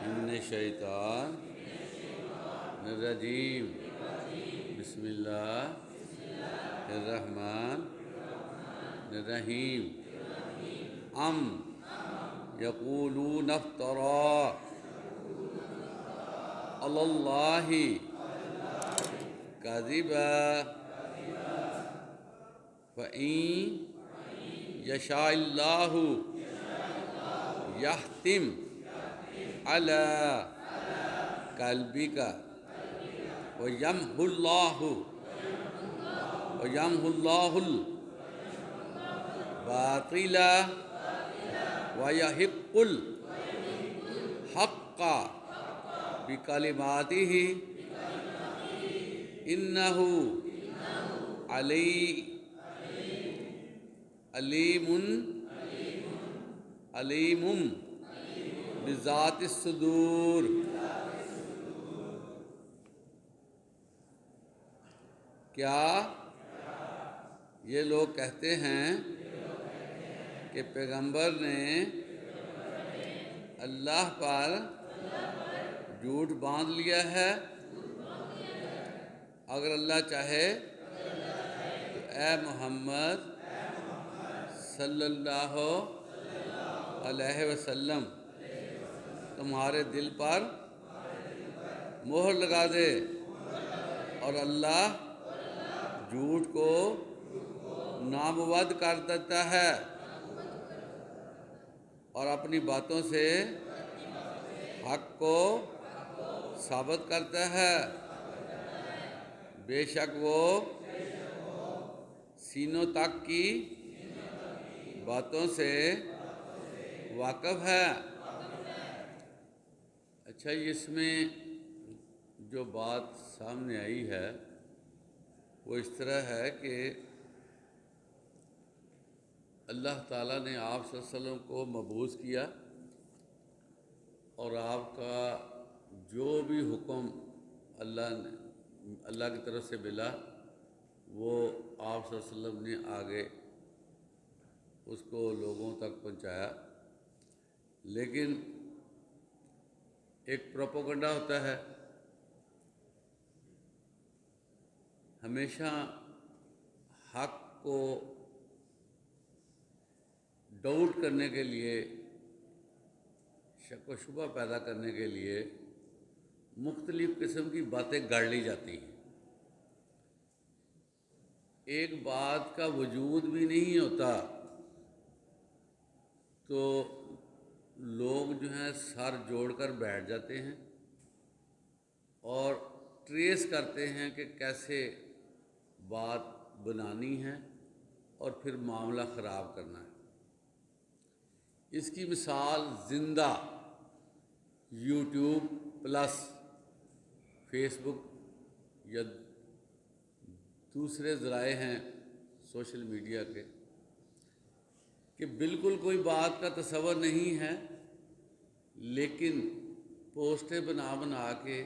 من الشیطان الرجیم بسم اللہ الرحمن الرحیم ام یقولون افترا علی اللہ کذبا فإن یشاء اللہ یختم علی قلبک وَيَمْحُ اللَّهُ الْبَاطِلَ وَيَحِقُّ الْحَقَّ بِكَلِمَاتِهِ إِنَّهُ علیم بذات الصدور۔ کیا یہ لوگ کہتے ہیں کہ پیغمبر نے اللہ پر جھوٹ باندھ لیا ہے؟ اگر اللہ چاہے تو اے محمد صلی اللہ علیہ وسلم تمہارے دل پر مہر لگا دے، اور اللہ جھوٹ کو نامود کر دیتا ہے اور اپنی باتوں سے حق کو ثابت کرتا ہے۔ بے شک وہ سینوں تک کی باتوں سے واقف ہے۔ اچھا، اس میں جو بات سامنے آئی ہے وہ اس طرح ہے کہ اللہ تعالیٰ نے آپ صلی اللہ علیہ وسلم کو مبعوث کیا، اور آپ کا جو بھی حکم اللہ کی طرف سے ملا وہ آپ صلی اللہ علیہ وسلم نے آگے اس کو لوگوں تک پہنچایا۔ لیکن ایک پروپیگنڈا ہوتا ہے، ہمیشہ حق کو ڈاؤٹ کرنے کے لیے، شک و شبہ پیدا کرنے کے لیے مختلف قسم کی باتیں گڑ لی جاتی ہیں۔ ایک بات کا وجود بھی نہیں ہوتا تو لوگ جو ہیں سر جوڑ کر بیٹھ جاتے ہیں اور ٹریس کرتے ہیں کہ کیسے بات بنانی ہے اور پھر معاملہ خراب کرنا ہے۔ اس کی مثال زندہ یوٹیوب پلس فیس بک یا دوسرے ذرائع ہیں سوشل میڈیا کے، کہ بالکل کوئی بات کا تصور نہیں ہے لیکن پوسٹیں بنا کے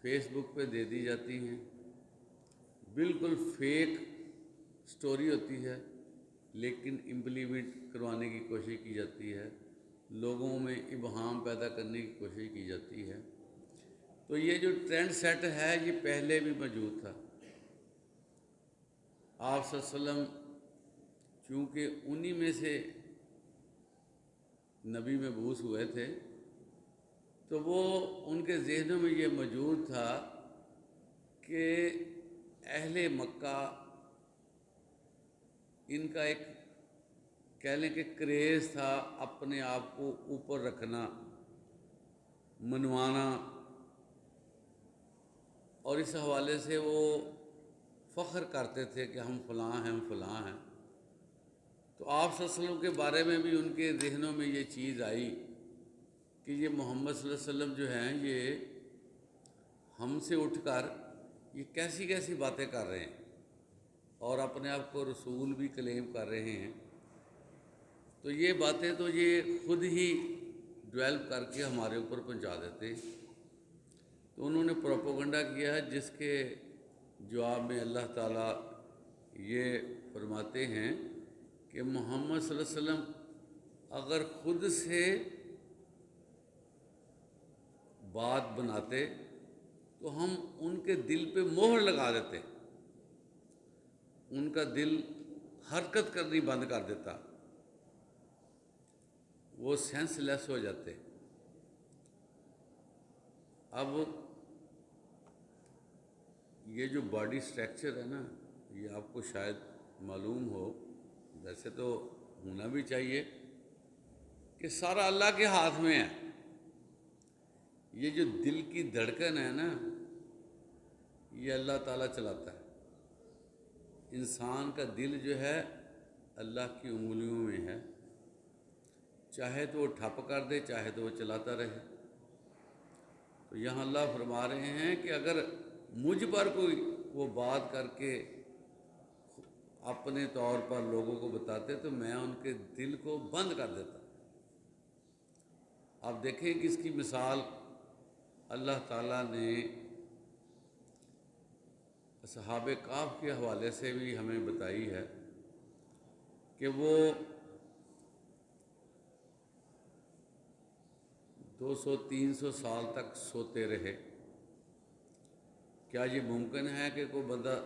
فیس بک پہ دے دی جاتی ہیں، بالکل فیک سٹوری ہوتی ہے لیکن امپلیمنٹ کروانے کی کوشش کی جاتی ہے، لوگوں میں ابہام پیدا کرنے کی کوشش کی جاتی ہے۔ تو یہ جو ٹرینڈ سیٹ ہے یہ پہلے بھی موجود تھا۔ آپ صلی اللہ علیہ وسلم چونکہ انہی میں سے نبی مبعوث ہوئے تھے تو وہ ان کے ذہنوں میں یہ موجود تھا کہ اہل مکہ ان کا ایک کہہ لیں کہ کریز تھا اپنے آپ کو اوپر رکھنا، منوانا، اور اس حوالے سے وہ فخر کرتے تھے کہ ہم فلاں ہیں، ہم فلاں ہیں۔ تو آپ صلی اللہ علیہ وسلم کے بارے میں بھی ان کے ذہنوں میں یہ چیز آئی کہ یہ محمد صلی اللہ علیہ وسلم جو ہیں یہ ہم سے اٹھ کر یہ کیسی کیسی باتیں کر رہے ہیں اور اپنے آپ کو رسول بھی کلیم کر رہے ہیں۔ تو یہ باتیں تو یہ خود ہی ڈویلپ کر کے ہمارے اوپر پہنچا دیتے ہیں۔ تو انہوں نے پروپیگنڈا کیا ہے جس کے جواب میں اللہ تعالیٰ یہ فرماتے ہیں کہ محمد صلی اللہ علیہ وسلم اگر خود سے بات بناتے تو ہم ان کے دل پہ مہر لگا دیتے، ان کا دل حرکت کرنی بند کر دیتا، وہ سینس لیس ہو جاتے۔ اب یہ جو باڈی سٹرکچر ہے نا، یہ آپ کو شاید معلوم ہو، ویسے تو ہونا بھی چاہیے کہ سارا اللہ کے ہاتھ میں ہے۔ یہ جو دل کی دھڑکن ہے نا، یہ اللہ تعالیٰ چلاتا ہے۔ انسان کا دل جو ہے اللہ کی انگلیوں میں ہے، چاہے تو وہ ٹھپ کر دے، چاہے تو وہ چلاتا رہے۔ تو یہاں اللہ فرما رہے ہیں کہ اگر مجھ پر کوئی وہ بات کر کے اپنے طور پر لوگوں کو بتاتے تو میں ان کے دل کو بند کر دیتا۔ آپ دیکھیں کہ اس کی مثال اللہ تعالیٰ نے اصحاب کہف کے حوالے سے بھی ہمیں بتائی ہے کہ وہ 200-300 سال تک سوتے رہے۔ کیا یہ ممکن ہے کہ کوئی بندہ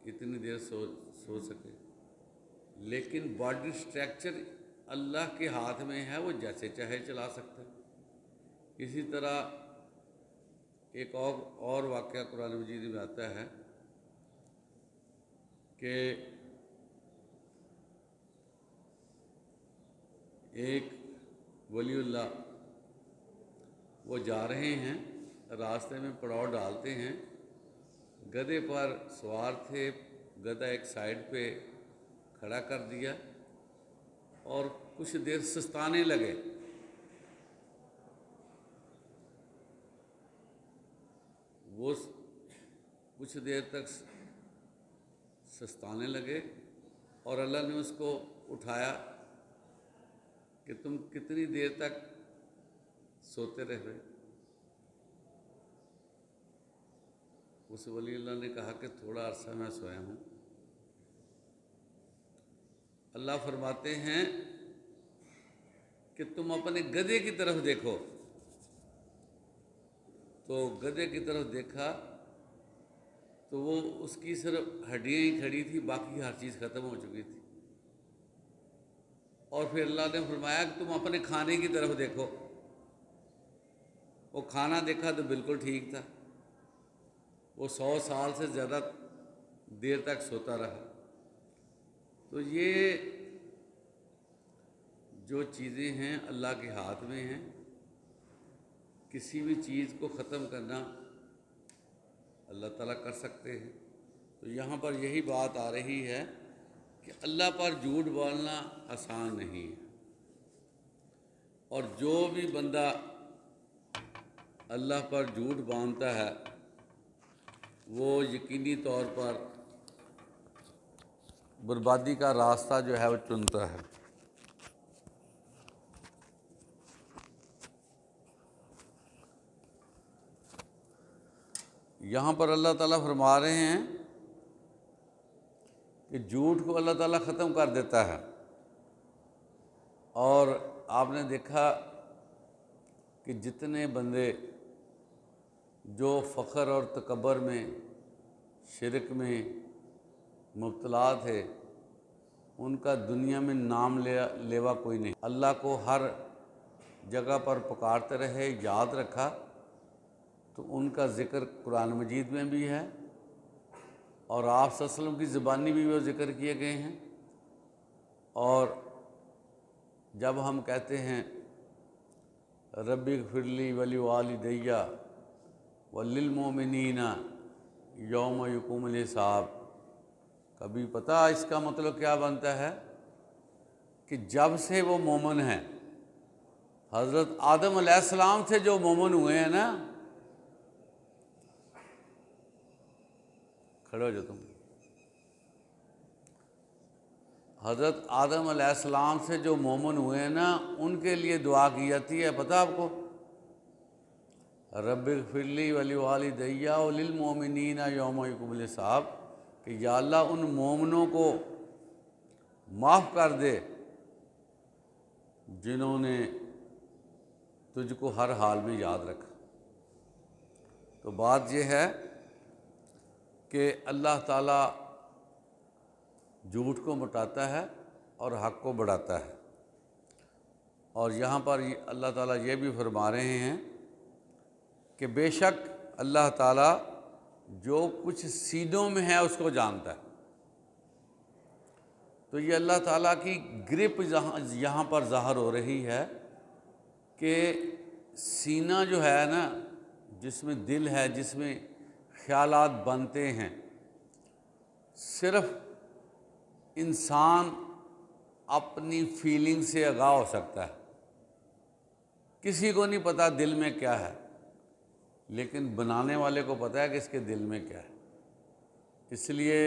اتنی دیر سو سکے؟ لیکن باڈی سٹرکچر اللہ کے ہاتھ میں ہے، وہ جیسے چاہے چلا سکتا ہے۔ اسی طرح ایک اور واقعہ قرآن مجید میں آتا ہے کہ ایک ولی اللہ وہ جا رہے ہیں، راستے میں پڑاؤ ڈالتے ہیں، گدھے پر سوار تھے، گدھا ایک سائیڈ پہ کھڑا کر دیا اور کچھ دیر سستانے لگے۔ وہ کچھ دیر تک سستانے لگے اور اللہ نے اس کو اٹھایا کہ تم کتنی دیر تک سوتے رہ رہے؟ اس ولی اللہ نے کہا کہ تھوڑا عرصہ میں سویا ہوں۔ اللہ فرماتے ہیں کہ تم اپنے گدھے کی طرف دیکھو۔ تو گدھے کی طرف دیکھا تو وہ اس کی صرف ہڈیاں ہی کھڑی تھی، باقی ہر چیز ختم ہو چکی تھی۔ اور پھر اللہ نے فرمایا کہ تم اپنے کھانے کی طرف دیکھو۔ وہ کھانا دیکھا تو بالکل ٹھیک تھا، وہ 100 سال سے زیادہ دیر تک سوتا رہا۔ تو یہ جو چیزیں ہیں اللہ کے ہاتھ میں ہیں، کسی بھی چیز کو ختم کرنا اللہ تعالیٰ کر سکتے ہیں۔ تو یہاں پر یہی بات آ رہی ہے کہ اللہ پر جھوٹ بولنا آسان نہیں ہے، اور جو بھی بندہ اللہ پر جھوٹ باندھتا ہے وہ یقینی طور پر بربادی کا راستہ جو ہے وہ چنتا ہے۔ یہاں پر اللہ تعالیٰ فرما رہے ہیں کہ جھوٹ کو اللہ تعالیٰ ختم کر دیتا ہے۔ اور آپ نے دیکھا کہ جتنے بندے جو فخر اور تکبر میں، شرک میں مبتلا تھے، ان کا دنیا میں نام لیوا کوئی نہیں۔ اللہ کو ہر جگہ پر پکارتے رہے، یاد رکھا، تو ان کا ذکر قرآن مجید میں بھی ہے اور آپ صلی اللہ علیہ وسلم کی زبانی بھی وہ ذکر کیے گئے ہیں۔ اور جب ہم کہتے ہیں رب اغفر لی ولوالدی وللمؤمنین یوم یقوم الحساب، کبھی پتہ اس کا مطلب کیا بنتا ہے؟ کہ جب سے وہ مومن ہیں، حضرت آدم علیہ السلام سے جو مومن ہوئے ہیں نا، کھڑے ہو جاؤ تم، حضرت آدم علیہ السلام سے جو مومن ہوئے ہیں نا، ان کے لیے دعا کی جاتی ہے، پتہ آپ کو؟ رب اغفر لی ولوالدی وللمؤمنین یوم یقوم الحساب، کہ یا اللہ ان مومنوں کو معاف کر دے جنہوں نے تجھ کو ہر حال میں یاد رکھا۔ تو بات یہ ہے کہ اللہ تعالیٰ جھوٹ کو مٹاتا ہے اور حق کو بڑھاتا ہے، اور یہاں پر اللہ تعالیٰ یہ بھی فرما رہے ہیں کہ بے شک اللہ تعالیٰ جو کچھ سینوں میں ہے اس کو جانتا ہے۔ تو یہ اللہ تعالیٰ کی گرپ یہاں پر ظاہر ہو رہی ہے کہ سینہ جو ہے نا، جس میں دل ہے، جس میں خیالات بنتے ہیں، صرف انسان اپنی فیلنگ سے آگاہ ہو سکتا ہے۔ کسی کو نہیں پتہ دل میں کیا ہے، لیکن بنانے والے کو پتہ ہے کہ اس کے دل میں کیا ہے۔ اس لیے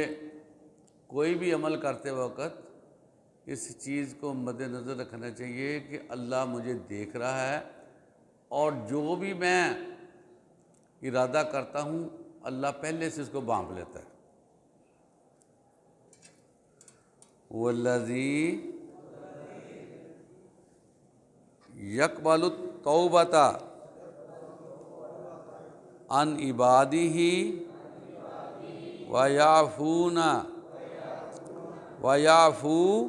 کوئی بھی عمل کرتے وقت اس چیز کو مد نظر رکھنا چاہیے کہ اللہ مجھے دیکھ رہا ہے، اور جو بھی میں ارادہ کرتا ہوں اللہ پہلے سے اس کو بانپ لیتا ہے۔ والذی یقبل التوبۃ عن عبادہ ویعفو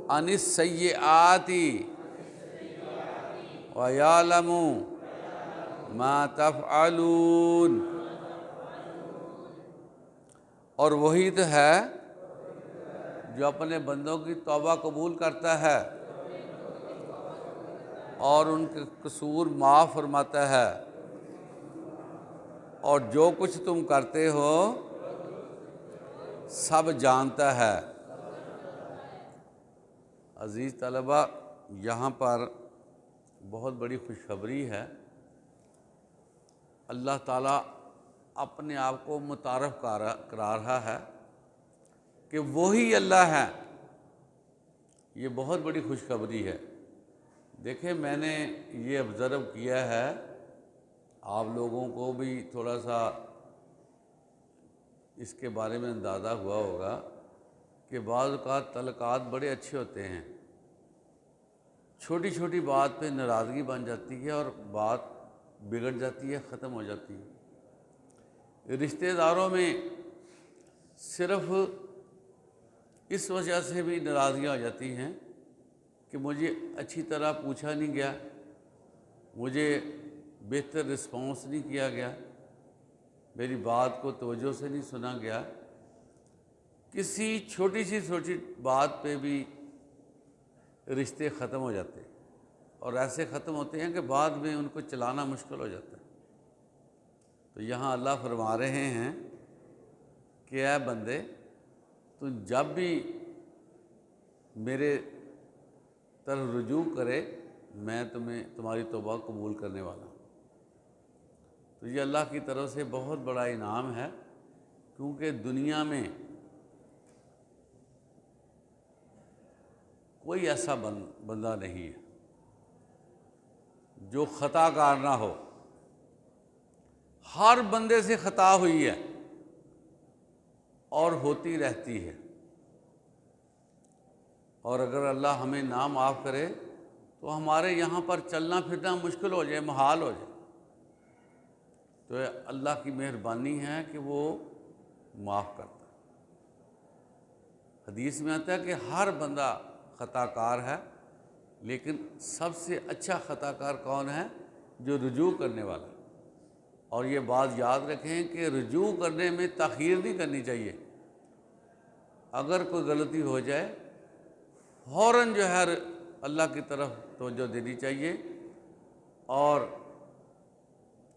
عن السیئات ویعلم ما تفعلون۔ اور وہی تو ہے جو اپنے بندوں کی توبہ قبول کرتا ہے اور ان کے قصور معاف فرماتا ہے، اور جو کچھ تم کرتے ہو سب جانتا ہے۔ عزیز طلبہ، یہاں پر بہت بڑی خوشخبری ہے۔ اللہ تعالیٰ اپنے آپ کو متعارف کرا رہا ہے کہ وہی اللہ ہے۔ یہ بہت بڑی خوشخبری ہے۔ دیکھیں، میں نے یہ آبزرو کیا ہے، آپ لوگوں کو بھی تھوڑا سا اس کے بارے میں اندازہ ہوا ہوگا کہ بعض اوقات تعلقات بڑے اچھے ہوتے ہیں، چھوٹی چھوٹی بات پہ ناراضگی بن جاتی ہے اور بات بگڑ جاتی ہے، ختم ہو جاتی ہے۔ رشتہ داروں میں صرف اس وجہ سے بھی ناراضگیاں ہو جاتی ہیں کہ مجھے اچھی طرح پوچھا نہیں گیا، مجھے بہتر رسپانس نہیں کیا گیا، میری بات کو توجہ سے نہیں سنا گیا۔ کسی چھوٹی سی بات پہ بھی رشتے ختم ہو جاتے ہیں، اور ایسے ختم ہوتے ہیں کہ بعد میں ان کو چلانا مشکل ہو جاتا ہے۔ تو یہاں اللہ فرما رہے ہیں کہ اے بندے، تو جب بھی میرے طرف رجوع کرے میں تمہاری توبہ قبول کرنے والا ہوں۔ تو یہ اللہ کی طرف سے بہت بڑا انعام ہے، کیونکہ دنیا میں کوئی ایسا بندہ نہیں ہے جو خطا کار نہ ہو۔ ہر بندے سے خطا ہوئی ہے اور ہوتی رہتی ہے، اور اگر اللہ ہمیں نہ معاف کرے تو ہمارے یہاں پر چلنا پھرنا مشکل ہو جائے، محال ہو جائے۔ تو اللہ کی مہربانی ہے کہ وہ معاف کرتا ہے۔ حدیث میں آتا ہے کہ ہر بندہ خطا کار ہے، لیکن سب سے اچھا خطا کار کون ہے؟ جو رجوع کرنے والا ہے۔ اور یہ بات یاد رکھیں کہ رجوع کرنے میں تاخیر نہیں کرنی چاہیے۔ اگر کوئی غلطی ہو جائے فوراً جو ہے اللہ کی طرف توجہ دینی چاہیے، اور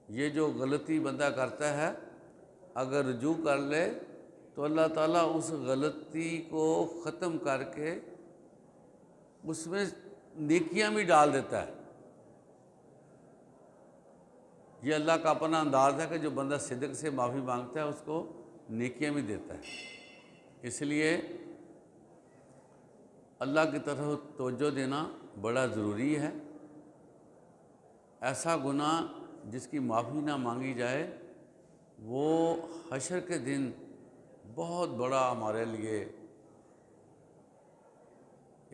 یہ جو غلطی بندہ کرتا ہے اگر رجوع کر لے تو اللہ تعالیٰ اس غلطی کو ختم کر کے اس میں نیکیاں بھی ڈال دیتا ہے۔ یہ اللہ کا اپنا انداز ہے کہ جو بندہ صدق سے معافی مانگتا ہے اس کو نیکیاں بھی دیتا ہے۔ اس لیے اللہ کی طرف توجہ دینا بڑا ضروری ہے۔ ایسا گناہ جس کی معافی نہ مانگی جائے وہ حشر کے دن بہت بڑا ہمارے لیے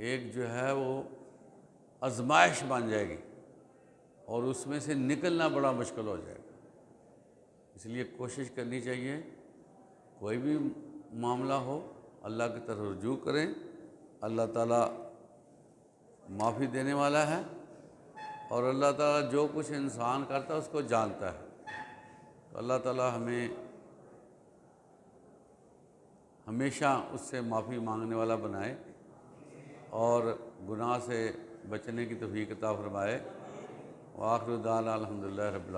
ایک جو ہے وہ آزمائش بن جائے گی، اور اس میں سے نکلنا بڑا مشکل ہو جائے گا۔ اس لیے کوشش کرنی چاہیے کوئی بھی معاملہ ہو اللہ کی طرف رجوع کریں، اللہ تعالیٰ معافی دینے والا ہے، اور اللہ تعالیٰ جو کچھ انسان کرتا ہے اس کو جانتا ہے۔ تو اللہ تعالیٰ ہمیں ہمیشہ اس سے معافی مانگنے والا بنائے اور گناہ سے بچنے کی توفیق عطا فرمائے۔ وآخر دعوانا الحمدللہ رب العالمین۔